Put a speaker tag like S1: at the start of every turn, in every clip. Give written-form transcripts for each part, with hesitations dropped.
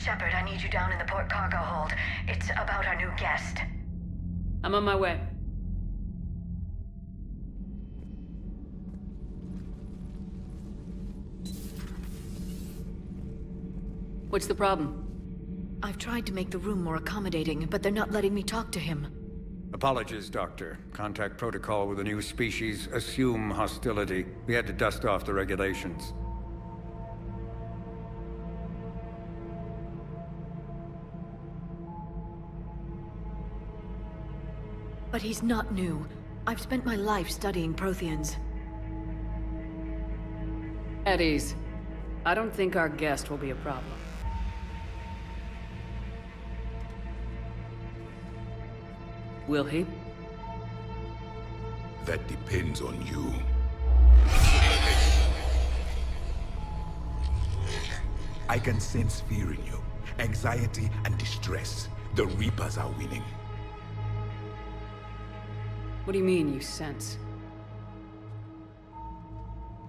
S1: Shepard, I need you down in the port cargo hold. It's about our new guest.
S2: I'm on my way. What's the problem?
S1: I've tried to make the room more accommodating, but they're not letting me talk to him.
S3: Apologies, Doctor. Contact protocol with a new species. Assume hostility. We had to dust off the regulations.
S1: But he's not new. I've spent my life studying Protheans.
S2: At ease. I don't think our guest will be a problem. Will he?
S4: That depends on you. I can sense fear in you, anxiety and distress. The Reapers are winning.
S2: What do you mean, you sense?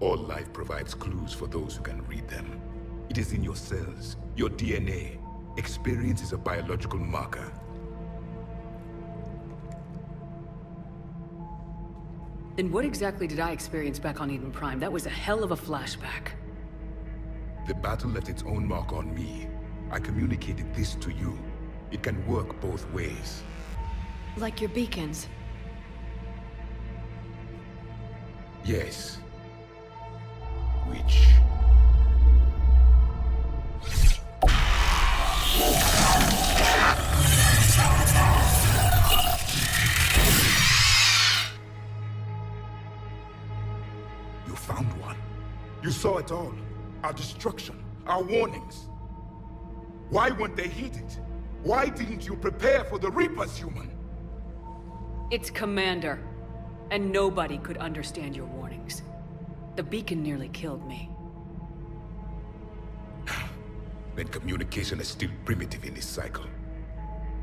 S4: All life provides clues for those who can read them. It is in your cells, your DNA. Experience is a biological marker.
S2: Then what exactly did I experience back on Eden Prime? That was a hell of a flashback.
S4: The battle left its own mark on me. I communicated this to you. It can work both ways.
S1: Like your beacons.
S4: Yes. Which... You found one. You saw it all. Our destruction, our warnings. Why weren't they heeded? Why didn't you prepare for the Reapers, human?
S2: It's Commander. And nobody could understand your warnings. The beacon nearly killed me.
S4: Then communication is still primitive in this cycle.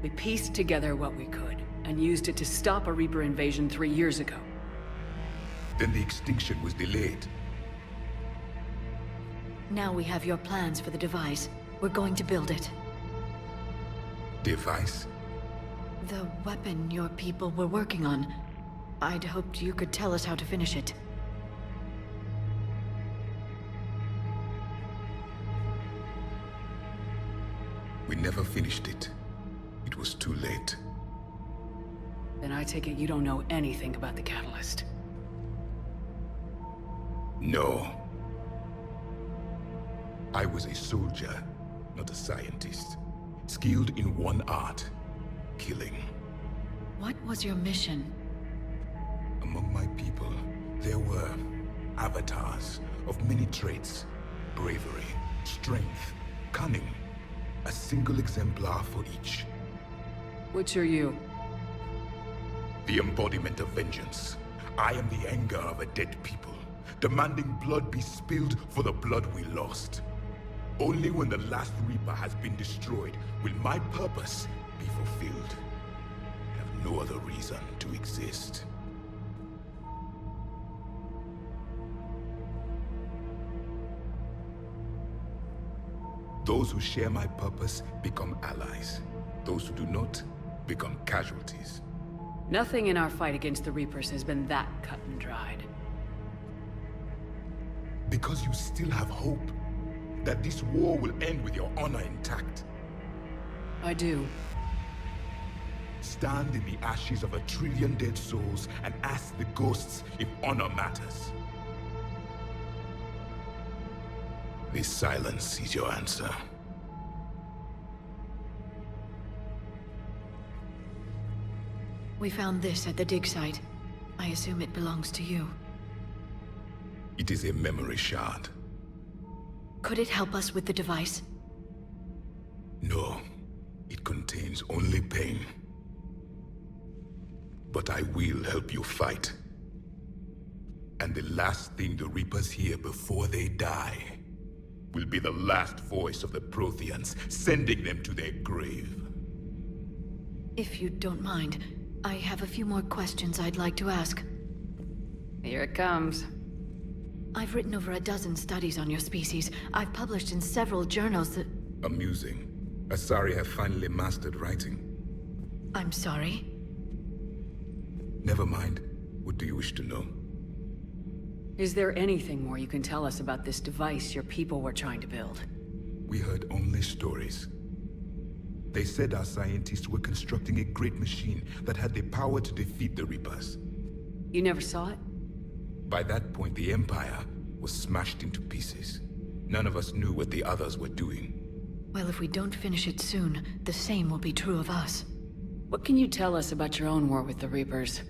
S2: We pieced together what we could, and used it to stop a Reaper invasion 3 years ago.
S4: Then the extinction was delayed.
S1: Now we have your plans for the device. We're going to build it.
S4: Device?
S1: The weapon your people were working on. I'd hoped you could tell us how to finish it.
S4: We never finished it. It was too late.
S2: Then I take it you don't know anything about the catalyst.
S4: No. I was a soldier, not a scientist. Skilled in one art, killing.
S1: What was your mission?
S4: Among my people, there were avatars of many traits. Bravery, strength, cunning. A single exemplar for each.
S2: Which are you?
S4: The embodiment of vengeance. I am the anger of a dead people, demanding blood be spilled for the blood we lost. Only when the last Reaper has been destroyed will my purpose be fulfilled. I have no other reason to exist. Those who share my purpose become allies. Those who do not become casualties.
S2: Nothing in our fight against the Reapers has been that cut and dried.
S4: Because you still have hope that this war will end with your honor intact.
S2: I do.
S4: Stand in the ashes of 1 trillion dead souls and ask the ghosts if honor matters. This silence is your answer.
S1: We found this at the dig site. I assume it belongs to you.
S4: It is a memory shard.
S1: Could it help us with the device?
S4: No, it contains only pain. But I will help you fight. And the last thing the Reapers hear before they die will be the last voice of the Protheans, sending them to their grave.
S1: If you don't mind, I have a few more questions I'd like to ask.
S2: Here it comes.
S1: I've written over a dozen studies on your species. I've published in several journals that...
S4: Amusing. Asari have finally mastered writing.
S1: I'm sorry.
S4: Never mind. What do you wish to know?
S2: Is there anything more you can tell us about this device your people were trying to build?
S4: We heard only stories. They said our scientists were constructing a great machine that had the power to defeat the Reapers.
S2: You never saw it?
S4: By that point, the Empire was smashed into pieces. None of us knew what the others were doing.
S1: Well, if we don't finish it soon, the same will be true of us.
S2: What can you tell us about your own war with the Reapers?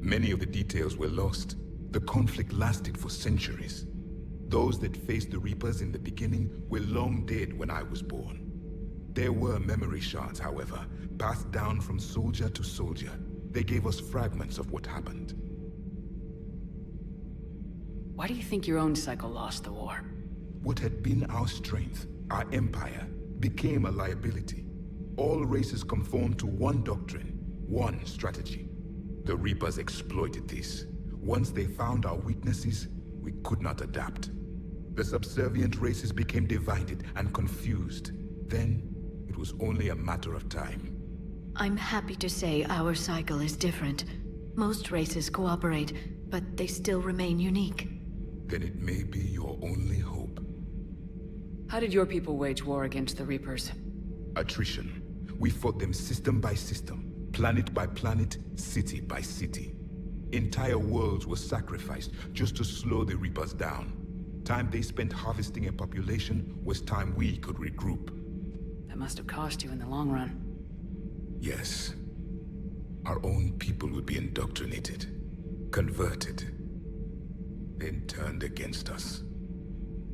S4: Many of the details were lost. The conflict lasted for centuries. Those that faced the Reapers in the beginning were long dead when I was born. There were memory shards, however, passed down from soldier to soldier. They gave us fragments of what happened.
S2: Why do you think your own cycle lost the war?
S4: What had been our strength, our empire, became a liability. All races conformed to one doctrine, one strategy. The Reapers exploited this. Once they found our weaknesses, we could not adapt. The subservient races became divided and confused. Then, it was only a matter of time.
S1: I'm happy to say our cycle is different. Most races cooperate, but they still remain unique.
S4: Then it may be your only hope.
S2: How did your people wage war against the Reapers?
S4: Attrition. We fought them system by system, planet by planet, city by city. Entire worlds were sacrificed just to slow the Reapers down. Time they spent harvesting a population was time we could regroup.
S2: That must have cost you in the long run.
S4: Yes. Our own people would be indoctrinated, converted, then turned against us.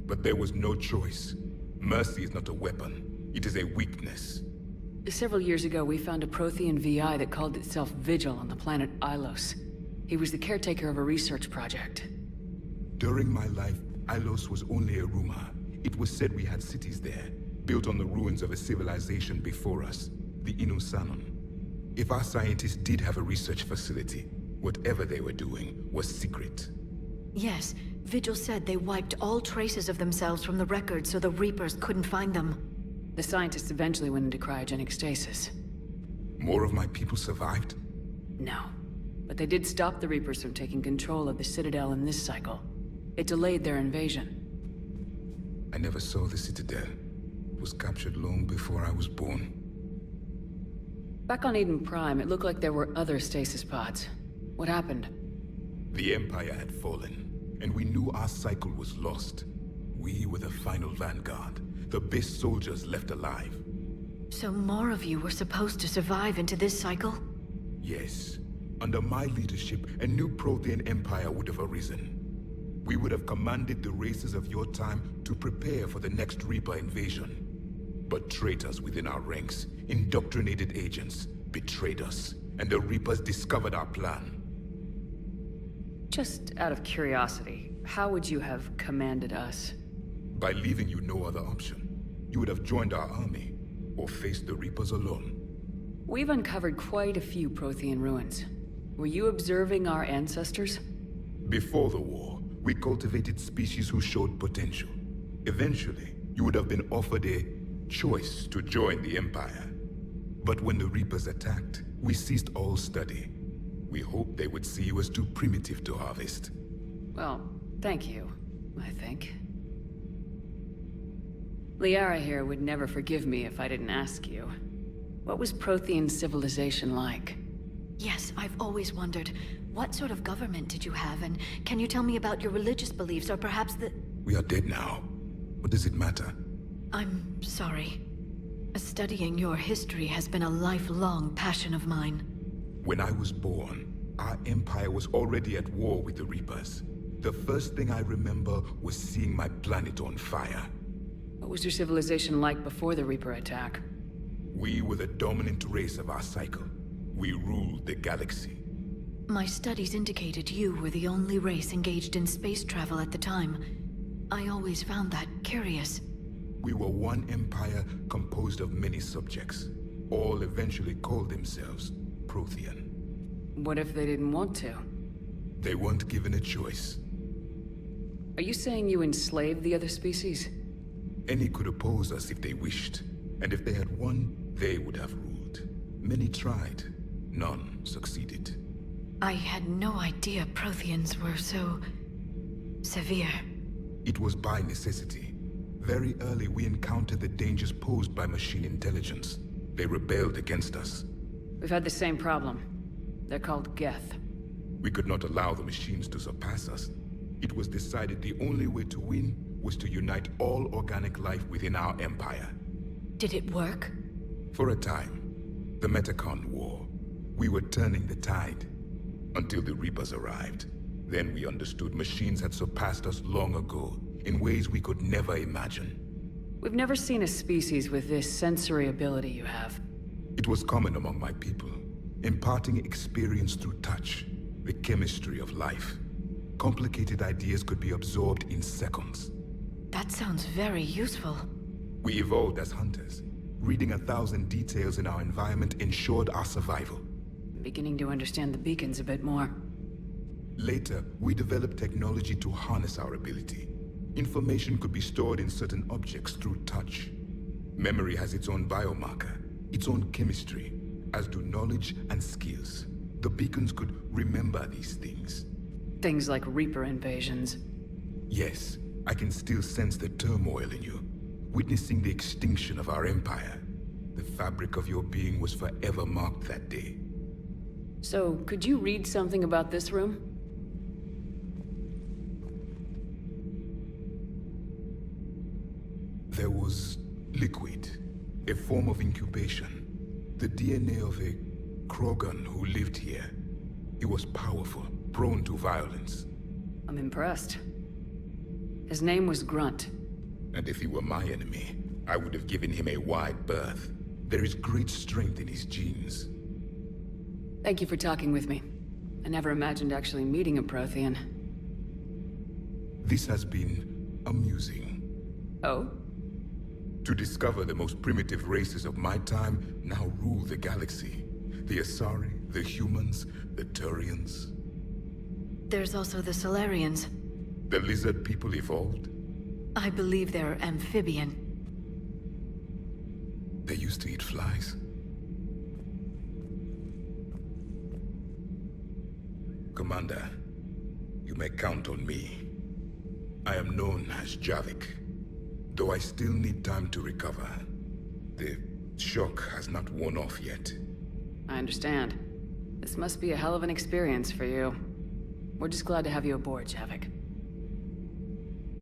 S4: But there was no choice. Mercy is not a weapon. It is a weakness.
S2: Several years ago, we found a Prothean VI that called itself Vigil on the planet Ilos. He was the caretaker of a research project.
S4: During my life, Ilos was only a rumor. It was said we had cities there, built on the ruins of a civilization before us, the Inusanon. If our scientists did have a research facility, whatever they were doing was secret.
S1: Yes, Vigil said they wiped all traces of themselves from the records so the Reapers couldn't find them.
S2: The scientists eventually went into cryogenic stasis.
S4: More of my people survived?
S2: No. But they did stop the Reapers from taking control of the Citadel in this cycle. It delayed their invasion.
S4: I never saw the Citadel. It was captured long before I was born.
S2: Back on Eden Prime, it looked like there were other stasis pods. What happened?
S4: The Empire had fallen, and we knew our cycle was lost. We were the final vanguard, the best soldiers left alive.
S1: So more of you were supposed to survive into this cycle?
S4: Yes. Under my leadership, a new Prothean empire would have arisen. We would have commanded the races of your time to prepare for the next Reaper invasion. But traitors within our ranks, indoctrinated agents, betrayed us, and the Reapers discovered our plan.
S2: Just out of curiosity, how would you have commanded us?
S4: By leaving you no other option. You would have joined our army, or faced the Reapers alone.
S2: We've uncovered quite a few Prothean ruins. Were you observing our ancestors?
S4: Before the war, we cultivated species who showed potential. Eventually, you would have been offered a choice to join the Empire. But when the Reapers attacked, we ceased all study. We hoped they would see you as too primitive to harvest.
S2: Well, thank you, I think. Liara here would never forgive me if I didn't ask you. What was Prothean civilization like?
S1: Yes, I've always wondered, what sort of government did you have, and can you tell me about your religious beliefs, or perhaps the...
S4: We are dead now. What does it matter?
S1: I'm sorry. Studying your history has been a lifelong passion of mine.
S4: When I was born, our empire was already at war with the Reapers. The first thing I remember was seeing my planet on fire.
S2: What was your civilization like before the Reaper attack?
S4: We were the dominant race of our cycle. We ruled the galaxy.
S1: My studies indicated you were the only race engaged in space travel at the time. I always found that curious.
S4: We were one empire composed of many subjects. All eventually called themselves Prothean.
S2: What if they didn't want to?
S4: They weren't given a choice.
S2: Are you saying you enslaved the other species?
S4: Any could oppose us if they wished. And if they had won, they would have ruled. Many tried. None succeeded.
S1: I had no idea Protheans were so... severe.
S4: It was by necessity. Very early we encountered the dangers posed by machine intelligence. They rebelled against us.
S2: We've had the same problem. They're called Geth.
S4: We could not allow the machines to surpass us. It was decided the only way to win was to unite all organic life within our empire.
S1: Did it work?
S4: For a time, the Metacon War, we were turning the tide. Until the Reapers arrived. Then we understood machines had surpassed us long ago, in ways we could never imagine.
S2: We've never seen a species with this sensory ability you have.
S4: It was common among my people, imparting experience through touch, the chemistry of life. Complicated ideas could be absorbed in seconds.
S1: That sounds very useful.
S4: We evolved as hunters. Reading 1,000 details in our environment ensured our survival.
S2: Beginning to understand the beacons a bit more.
S4: Later, we developed technology to harness our ability. Information could be stored in certain objects through touch. Memory has its own biomarker, its own chemistry, as do knowledge and skills. The beacons could remember these things.
S2: Things like Reaper invasions.
S4: Yes, I can still sense the turmoil in you, witnessing the extinction of our empire. The fabric of your being was forever marked that day.
S2: So, could you read something about this room?
S4: There was liquid, a form of incubation. The DNA of a Krogan who lived here. He was powerful, prone to violence.
S2: I'm impressed. His name was Grunt.
S4: And if he were my enemy, I would have given him a wide berth. There is great strength in his genes.
S2: Thank you for talking with me. I never imagined actually meeting a Prothean.
S4: This has been amusing.
S2: Oh?
S4: To discover the most primitive races of my time now rule the galaxy. The Asari, the humans, the Turians.
S1: There's also the Solarians.
S4: The lizard people evolved.
S1: I believe they're amphibian.
S4: They used to eat flies. Commander, you may count on me. I am known as Javik, though I still need time to recover. The shock has not worn off yet.
S2: I understand. This must be a hell of an experience for you. We're just glad to have you aboard, Javik.